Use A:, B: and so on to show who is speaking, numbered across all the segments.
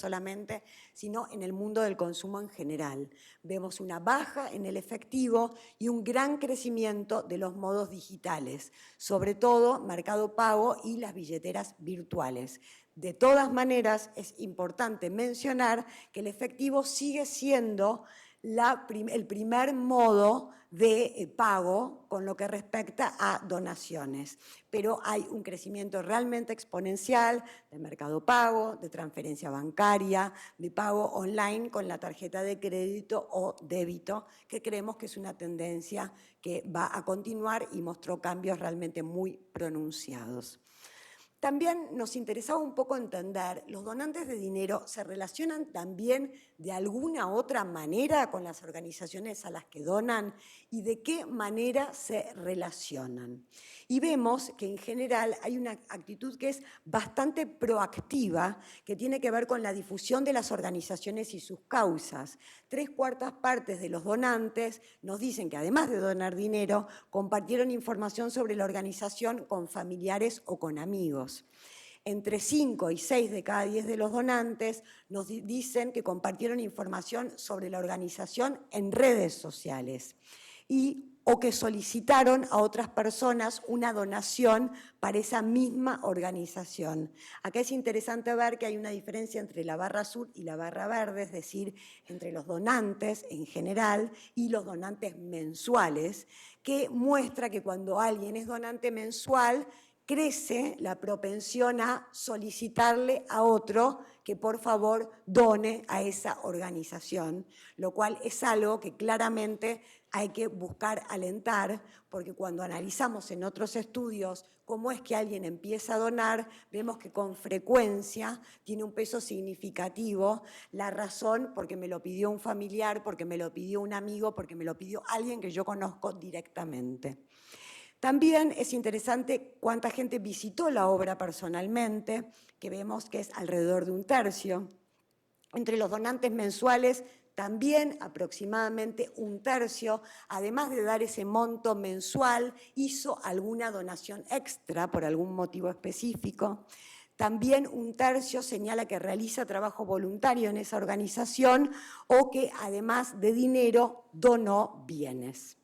A: solamente, sino en el mundo del consumo en general. Vemos una baja en el efectivo y un gran crecimiento de los modos digitales, sobre todo Mercado Pago y las billeteras virtuales. De todas maneras, es importante mencionar que el efectivo sigue siendo el primer modo de pago con lo que respecta a donaciones, pero hay un crecimiento realmente exponencial de Mercado Pago, de transferencia bancaria, de pago online con la tarjeta de crédito o débito, que creemos que es una tendencia que va a continuar y mostró cambios realmente muy pronunciados. También nos interesaba un poco entender, ¿los donantes de dinero se relacionan también de alguna otra manera con las organizaciones a las que donan y de qué manera se relacionan? Y vemos que en general hay una actitud que es bastante proactiva, que tiene que ver con la difusión de las organizaciones y sus causas. 3/4 de los donantes nos dicen que además de donar dinero, compartieron información sobre la organización con familiares o con amigos. Entre 5 y 6 de cada 10 de los donantes nos dicen que compartieron información sobre la organización en redes sociales o que solicitaron a otras personas una donación para esa misma organización. Acá es interesante ver que hay una diferencia entre la barra azul y la barra verde, es decir, entre los donantes en general y los donantes mensuales, que muestra que cuando alguien es donante mensual, crece la propensión a solicitarle a otro que por favor done a esa organización, lo cual es algo que claramente hay que buscar alentar, porque cuando analizamos en otros estudios cómo es que alguien empieza a donar, vemos que con frecuencia tiene un peso significativo la razón porque me lo pidió un familiar, porque me lo pidió un amigo, porque me lo pidió alguien que yo conozco directamente. También es interesante cuánta gente visitó la obra personalmente, que vemos que es alrededor de 1/3. Entre los donantes mensuales, también aproximadamente 1/3, además de dar ese monto mensual, hizo alguna donación extra por algún motivo específico. También 1/3 señala que realiza trabajo voluntario en esa organización o que además de dinero donó bienes.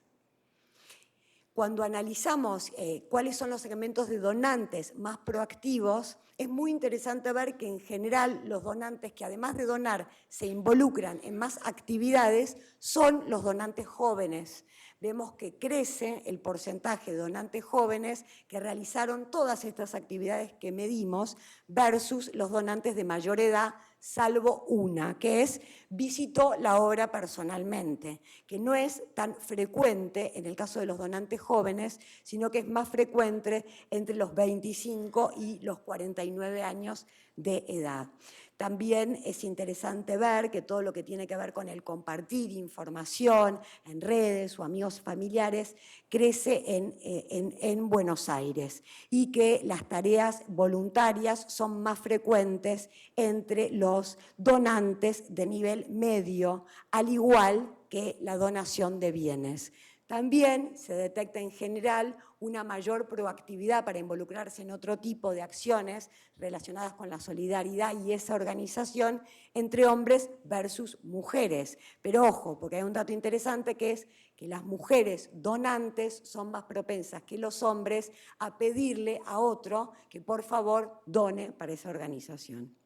A: Cuando analizamos cuáles son los segmentos de donantes más proactivos, es muy interesante ver que en general los donantes que además de donar se involucran en más actividades son los donantes jóvenes. Vemos que crece el porcentaje de donantes jóvenes que realizaron todas estas actividades que medimos versus los donantes de mayor edad, salvo una, que es visitó la obra personalmente, que no es tan frecuente en el caso de los donantes jóvenes, sino que es más frecuente entre los 25 y los 49 años de edad. También es interesante ver que todo lo que tiene que ver con el compartir información en redes o amigos familiares crece en Buenos Aires y que las tareas voluntarias son más frecuentes entre los donantes de nivel medio, al igual que la donación de bienes. También se detecta en general una mayor proactividad para involucrarse en otro tipo de acciones relacionadas con la solidaridad y esa organización entre hombres versus mujeres. Pero ojo, porque hay un dato interesante que es que las mujeres donantes son más propensas que los hombres a pedirle a otro que por favor done para esa organización.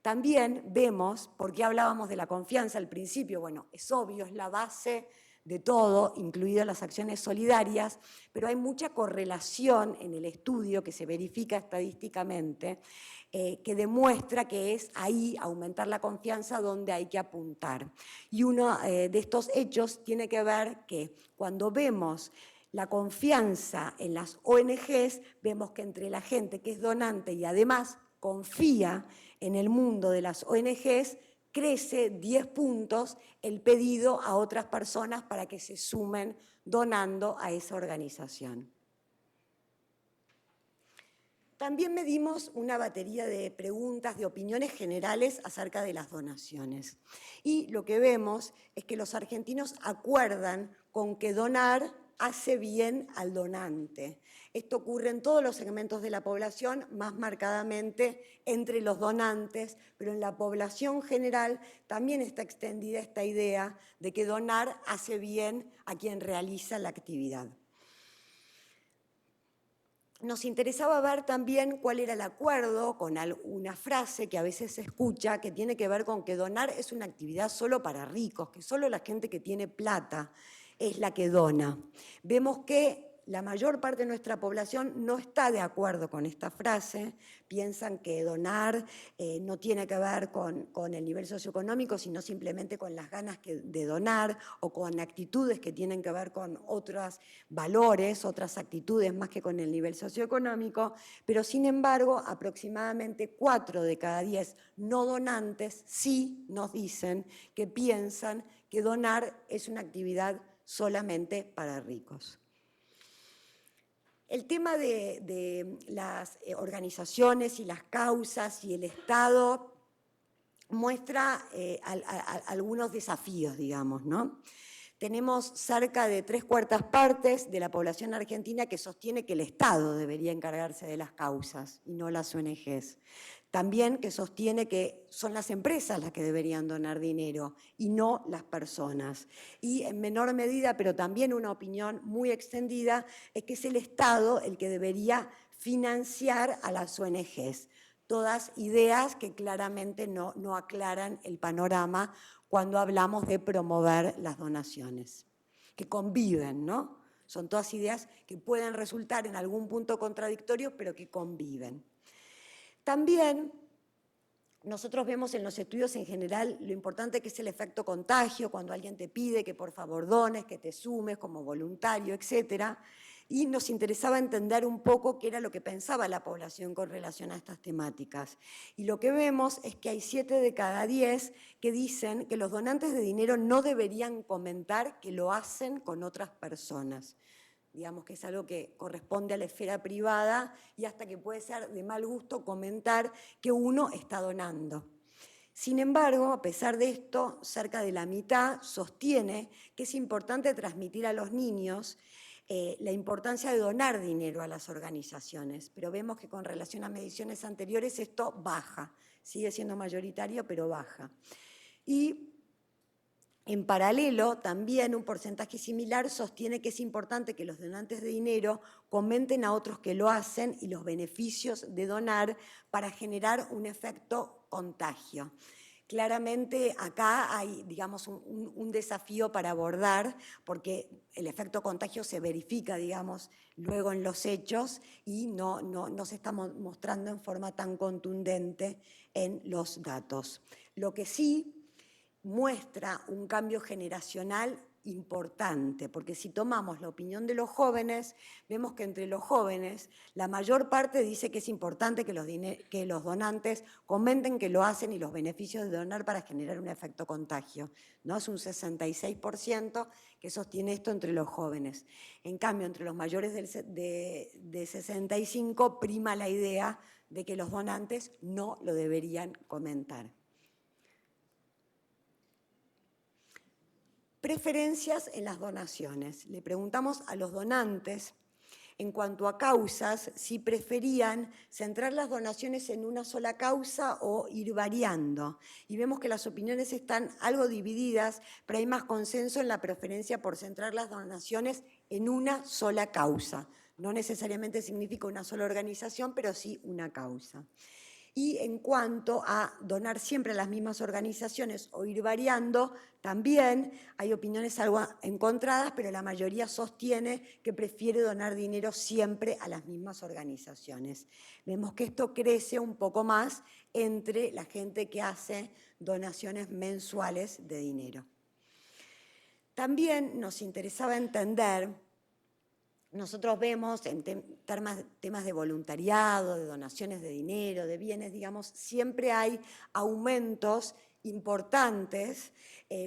A: También vemos, porque hablábamos de la confianza al principio, bueno, es obvio, es la base de todo, incluidas las acciones solidarias, pero hay mucha correlación en el estudio que se verifica estadísticamente, que demuestra que es ahí aumentar la confianza donde hay que apuntar. Y uno de estos hechos tiene que ver que cuando vemos la confianza en las ONGs, vemos que entre la gente que es donante y además confía en el mundo de las ONGs, crece 10 puntos el pedido a otras personas para que se sumen donando a esa organización. También medimos una batería de preguntas, de opiniones generales acerca de las donaciones. Y lo que vemos es que los argentinos acuerdan con que donar hace bien al donante. Esto ocurre en todos los segmentos de la población, más marcadamente entre los donantes, pero en la población general también está extendida esta idea de que donar hace bien a quien realiza la actividad. Nos interesaba ver también cuál era el acuerdo con una frase que a veces se escucha que tiene que ver con que donar es una actividad solo para ricos, que solo la gente que tiene plata es la que dona. Vemos que la mayor parte de nuestra población no está de acuerdo con esta frase, piensan que donar no tiene que ver con el nivel socioeconómico, sino simplemente con las ganas de donar o con actitudes que tienen que ver con otros valores, otras actitudes más que con el nivel socioeconómico, pero sin embargo aproximadamente 4 de cada 10 no donantes sí nos dicen que piensan que donar es una actividad solamente para ricos. El tema de las organizaciones y las causas y el Estado muestra algunos desafíos, digamos, ¿no? Tenemos cerca de 3/4 partes de la población argentina que sostiene que el Estado debería encargarse de las causas y no las ONGs. También que sostiene que son las empresas las que deberían donar dinero y no las personas. Y en menor medida, pero también una opinión muy extendida, es que es el Estado el que debería financiar a las ONGs. Todas ideas que claramente no aclaran el panorama cuando hablamos de promover las donaciones, que conviven, ¿no? Son todas ideas que pueden resultar en algún punto contradictorios, pero que conviven. También nosotros vemos en los estudios en general lo importante que es el efecto contagio, cuando alguien te pide que por favor dones, que te sumes como voluntario, etc. Y nos interesaba entender un poco qué era lo que pensaba la población con relación a estas temáticas. Y lo que vemos es que hay 7 de cada 10 que dicen que los donantes de dinero no deberían comentar que lo hacen con otras personas. Digamos que es algo que corresponde a la esfera privada y hasta que puede ser de mal gusto comentar que uno está donando. Sin embargo, a pesar de esto, cerca de la mitad sostiene que es importante transmitir a los niños la importancia de donar dinero a las organizaciones, pero vemos que con relación a mediciones anteriores esto baja, sigue siendo mayoritario, pero baja. Y en paralelo, también un porcentaje similar sostiene que es importante que los donantes de dinero comenten a otros que lo hacen y los beneficios de donar para generar un efecto contagio. Claramente acá hay, digamos, un desafío para abordar, porque el efecto contagio se verifica, digamos, luego en los hechos y no se está mostrando en forma tan contundente en los datos. Lo que sí muestra un cambio generacional importante, porque si tomamos la opinión de los jóvenes, vemos que entre los jóvenes la mayor parte dice que es importante que los donantes comenten que lo hacen y los beneficios de donar para generar un efecto contagio, ¿no? Es un 66% que sostiene esto entre los jóvenes. En cambio, entre los mayores de 65 prima la idea de que los donantes no lo deberían comentar. Preferencias en las donaciones. Le preguntamos a los donantes en cuanto a causas si preferían centrar las donaciones en una sola causa o ir variando. Y vemos que las opiniones están algo divididas, pero hay más consenso en la preferencia por centrar las donaciones en una sola causa. No necesariamente significa una sola organización, pero sí una causa. Y en cuanto a donar siempre a las mismas organizaciones o ir variando, también hay opiniones algo encontradas, pero la mayoría sostiene que prefiere donar dinero siempre a las mismas organizaciones. Vemos que esto crece un poco más entre la gente que hace donaciones mensuales de dinero. También nos interesaba entender. Nosotros vemos en temas de voluntariado, de donaciones de dinero, de bienes, digamos, siempre hay aumentos importantes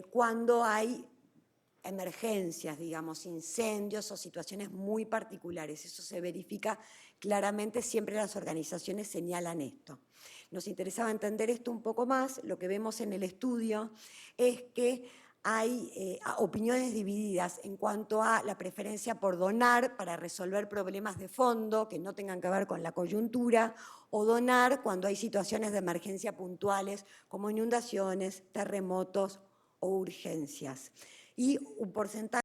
A: cuando hay emergencias, digamos, incendios o situaciones muy particulares. Eso se verifica claramente, siempre las organizaciones señalan esto. Nos interesaba entender esto un poco más. Lo que vemos en el estudio es que hay opiniones divididas en cuanto a la preferencia por donar para resolver problemas de fondo que no tengan que ver con la coyuntura, o donar cuando hay situaciones de emergencia puntuales como inundaciones, terremotos o urgencias. Y un porcentaje